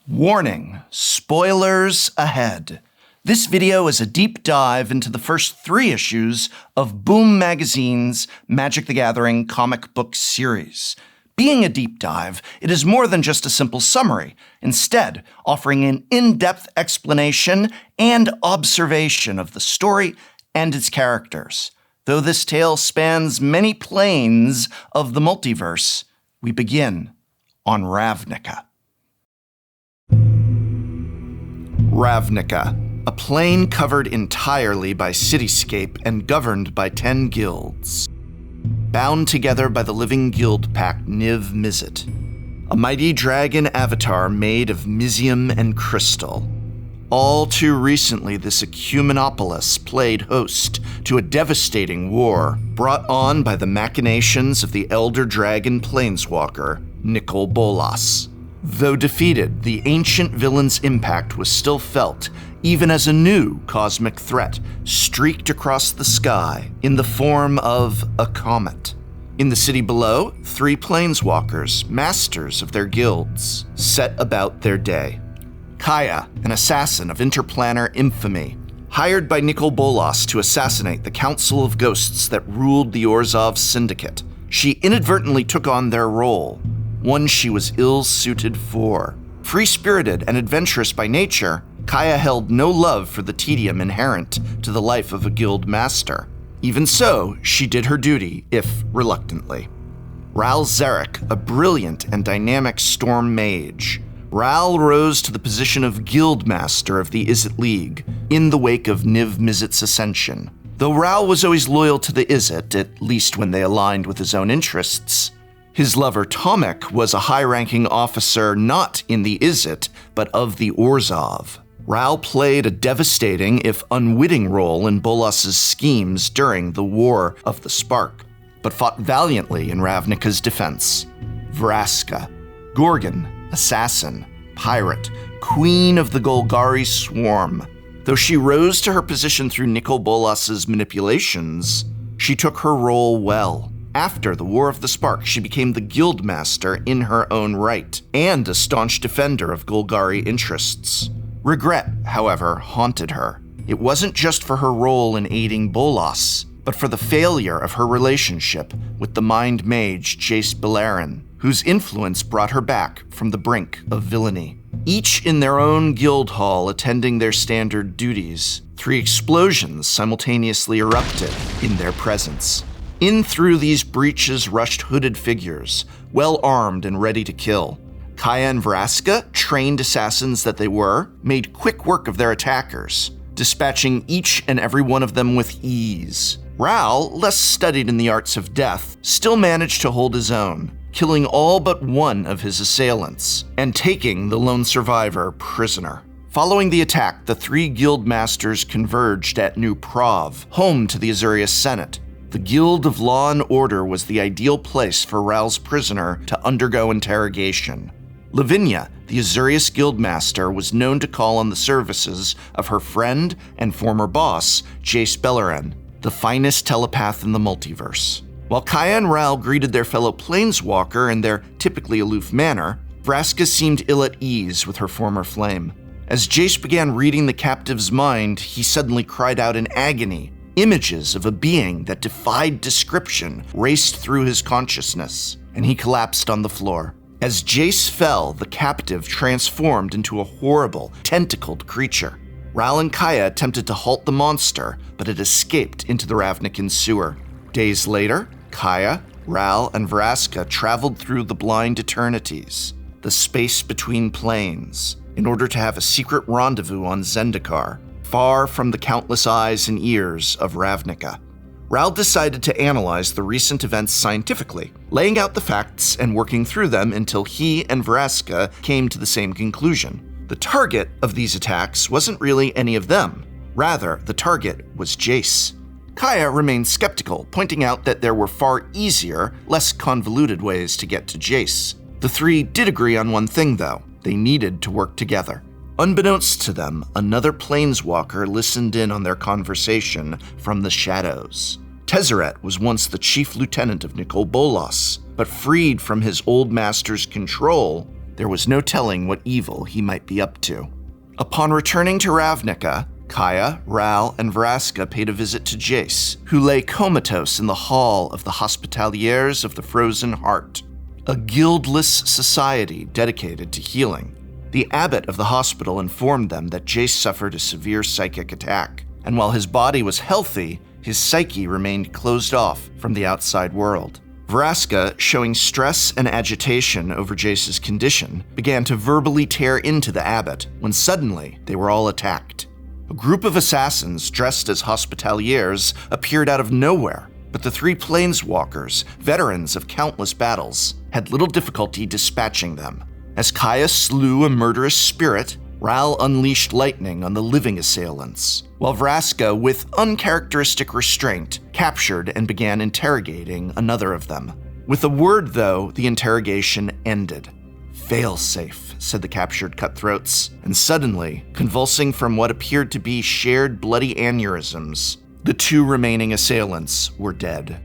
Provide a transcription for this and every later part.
Warning, spoilers ahead. This video is a deep dive into the first 3 issues of Boom Magazine's Magic the Gathering comic book series. Being a deep dive, it is more than just a simple summary, instead offering an in-depth explanation and observation of the story and its characters. Though this tale spans many planes of the multiverse, we begin on Ravnica. Ravnica, a plane covered entirely by city-scape and governed by 10 guilds. Bound together by the living Guildpact Niv-Mizzet, a mighty dragon avatar made of mizzium and crystal. All too recently, this ecumenopolis played host to a devastating war brought on by the machinations of the elder dragon Planeswalker, Nicol Bolas. Though defeated, the ancient villain's impact was still felt, even as a new cosmic threat streaked across the sky in the form of a comet. In the city below, 3 Planeswalkers, masters of their guilds, set about their day. Kaya, an assassin of interplanar infamy, hired by Nicol Bolas to assassinate the Council of Ghosts that ruled the Orzhov Syndicate. She inadvertently took on their role, one she was ill-suited for. Free-spirited and adventurous by nature, Kaya held no love for the tedium inherent to the life of a guild master. Even so, she did her duty, if reluctantly. Ral Zarek, a brilliant and dynamic storm mage. Ral rose to the position of guild master of the Izzet League in the wake of Niv-Mizzet's ascension. Though Ral was always loyal to the Izzet, at least when they aligned with his own interests, his lover Tomek was a high-ranking officer not in the Izzet, but of the Orzhov. Ral played a devastating, if unwitting, role in Bolas's schemes during the War of the Spark, but fought valiantly in Ravnica's defense. Vraska, Gorgon, assassin, pirate, queen of the Golgari swarm. Though she rose to her position through Nicol Bolas's manipulations, she took her role well. After the War of the Spark, she became the guildmaster in her own right, and a staunch defender of Golgari interests. Regret, however, haunted her. It wasn't just for her role in aiding Bolas, but for the failure of her relationship with the mind mage Jace Beleren, whose influence brought her back from the brink of villainy. Each in their own guild hall attending their standard duties, 3 explosions simultaneously erupted in their presence. In through these breaches rushed hooded figures, well-armed and ready to kill. Kaya and Vraska, trained assassins that they were, made quick work of their attackers, dispatching each and every one of them with ease. Ral, less studied in the arts of death, still managed to hold his own, killing all but one of his assailants, and taking the lone survivor prisoner. Following the attack, the 3 guild masters converged at New Prov, home to the Azurius Senate. The Guild of Law and Order was the ideal place for Ral's prisoner to undergo interrogation. Lavinia, the Azurius Guildmaster, was known to call on the services of her friend and former boss, Jace Beleren, the finest telepath in the multiverse. While Kaya and Ral greeted their fellow Planeswalker in their typically aloof manner, Vraska seemed ill at ease with her former flame. As Jace began reading the captive's mind, he suddenly cried out in agony. Images of a being that defied description raced through his consciousness, and he collapsed on the floor. As Jace fell, the captive transformed into a horrible, tentacled creature. Ral and Kaya attempted to halt the monster, but it escaped into the Ravnican sewer. Days later, Kaya, Ral, and Vraska traveled through the blind eternities, the space between planes, in order to have a secret rendezvous on Zendikar, far from the countless eyes and ears of Ravnica. Ral decided to analyze the recent events scientifically, laying out the facts and working through them until he and Vraska came to the same conclusion. The target of these attacks wasn't really any of them. Rather, the target was Jace. Kaya remained skeptical, pointing out that there were far easier, less convoluted ways to get to Jace. The 3 did agree on one thing, though. They needed to work together. Unbeknownst to them, another Planeswalker listened in on their conversation from the shadows. Tezzeret was once the chief lieutenant of Nicol Bolas, but freed from his old master's control, There was no telling what evil he might be up to. Upon returning to Ravnica, Kaya, Ral, and Vraska paid a visit to Jace, who lay comatose in the hall of the Hospitaliers of the Frozen Heart, a guildless society dedicated to healing. The abbot of the hospital informed them that Jace suffered a severe psychic attack, and while his body was healthy, his psyche remained closed off from the outside world. Vraska, showing stress and agitation over Jace's condition, began to verbally tear into the abbot when suddenly they were all attacked. A group of assassins dressed as Hospitaliers appeared out of nowhere, but the three Planeswalkers, veterans of countless battles, had little difficulty dispatching them. As Kaya slew a murderous spirit, Ral unleashed lightning on the living assailants, while Vraska, with uncharacteristic restraint, captured and began interrogating another of them. With a word, though, the interrogation ended. "Failsafe," said the captured cutthroats, and suddenly, convulsing from what appeared to be shared bloody aneurysms, the two remaining assailants were dead.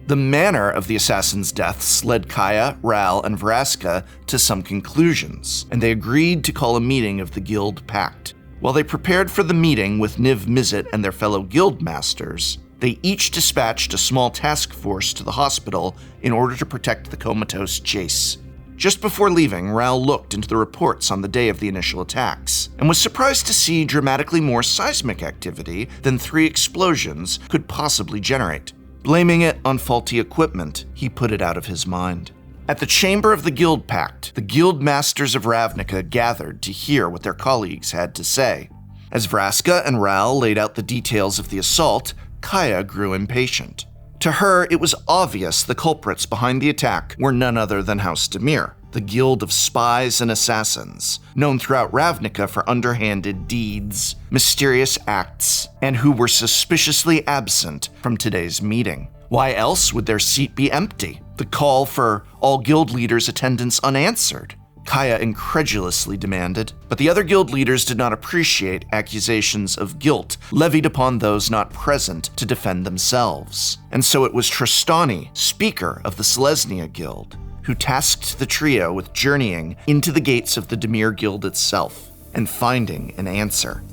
The manner of the assassins' deaths led Kaya, Ral, and Vraska to some conclusions, and they agreed to call a meeting of the Guildpact. While they prepared for the meeting with Niv-Mizzet and their fellow guildmasters, they each dispatched a small task force to the hospital in order to protect the comatose Jace. Just before leaving, Ral looked into the reports on the day of the initial attacks, and was surprised to see dramatically more seismic activity than 3 explosions could possibly generate. Blaming it on faulty equipment, he put it out of his mind. At the chamber of the Guildpact, the Guildmasters of Ravnica gathered to hear what their colleagues had to say. As Vraska and Ral laid out the details of the assault, Kaya grew impatient. To her, it was obvious the culprits behind the attack were none other than House Dimir, the guild of spies and assassins, known throughout Ravnica for underhanded deeds, mysterious acts, and who were suspiciously absent from today's meeting. Why else would their seat be empty? The call for all guild leaders' attendance unanswered? Kaya incredulously demanded, but the other guild leaders did not appreciate accusations of guilt levied upon those not present to defend themselves. And so it was Tristani, speaker of the Selesnya Guild, who tasked the trio with journeying into the gates of the Dimir Guild itself and finding an answer.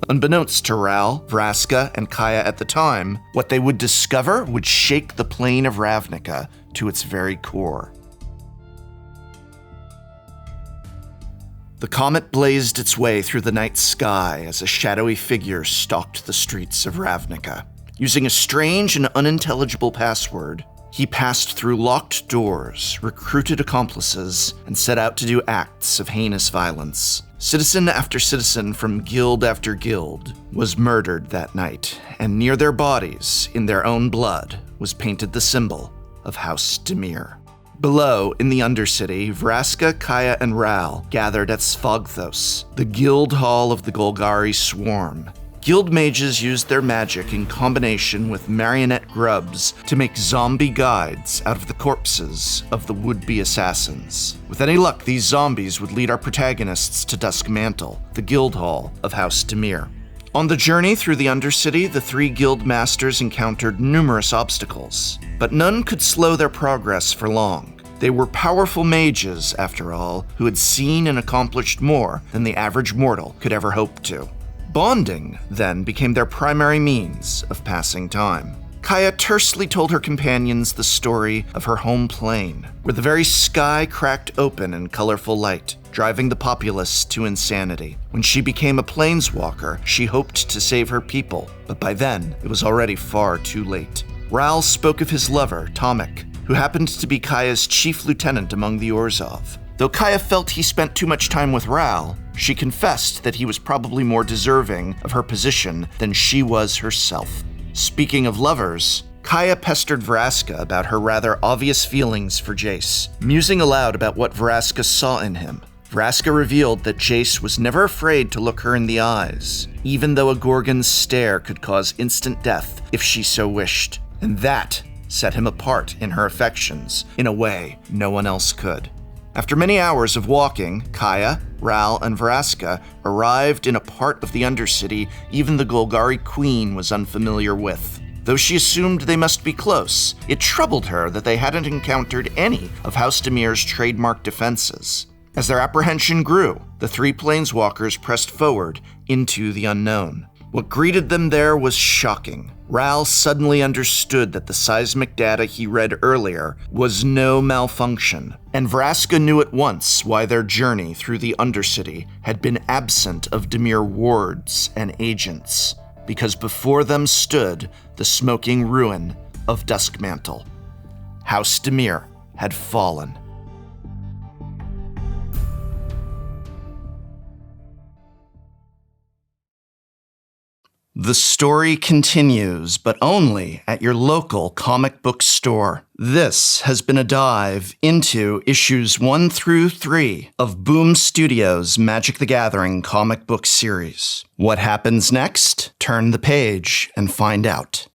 Unbeknownst to Ral, Vraska, and Kaya at the time, what they would discover would shake the plane of Ravnica to its very core. The comet blazed its way through the night sky as a shadowy figure stalked the streets of Ravnica. Using a strange and unintelligible password, he passed through locked doors, recruited accomplices, and set out to do acts of heinous violence. Citizen after citizen from guild after guild was murdered that night, and near their bodies, in their own blood, was painted the symbol of House Dimir. Below, in the Undercity, Vraska, Kaya, and Ral gathered at Sfogthos, the guild hall of the Golgari Swarm. Guild mages used their magic in combination with marionette grubs to make zombie guides out of the corpses of the would-be assassins. With any luck, these zombies would lead our protagonists to Duskmantle, the guild hall of House Dimir. On the journey through the Undercity, the 3 guild masters encountered numerous obstacles, but none could slow their progress for long. They were powerful mages, after all, who had seen and accomplished more than the average mortal could ever hope to. Bonding, then, became their primary means of passing time. Kaya tersely told her companions the story of her home plane, where the very sky cracked open in colorful light, driving the populace to insanity. When she became a planeswalker, she hoped to save her people, but by then, it was already far too late. Ral spoke of his lover, Tomek, who happened to be Kaya's chief lieutenant among the Orzhov. Though Kaya felt he spent too much time with Ral, she confessed that he was probably more deserving of her position than she was herself. Speaking of lovers, Kaya pestered Vraska about her rather obvious feelings for Jace, musing aloud about what Vraska saw in him. Vraska revealed that Jace was never afraid to look her in the eyes, even though a Gorgon's stare could cause instant death if she so wished, and that set him apart in her affections in a way no one else could. After many hours of walking, Kaya, Ral, and Vraska arrived in a part of the Undercity even the Golgari Queen was unfamiliar with. Though she assumed they must be close, it troubled her that they hadn't encountered any of House Dimir's trademark defenses. As their apprehension grew, the three Planeswalkers pressed forward into the unknown. What greeted them there was shocking. Ral suddenly understood that the seismic data he read earlier was no malfunction, and Vraska knew at once why their journey through the Undercity had been absent of Dimir wards and agents, because before them stood the smoking ruin of Duskmantle. House Dimir had fallen. The story continues, but only at your local comic book store. This has been a dive into issues 1 through 3 of Boom Studios' Magic the Gathering comic book series. What happens next? Turn the page and find out.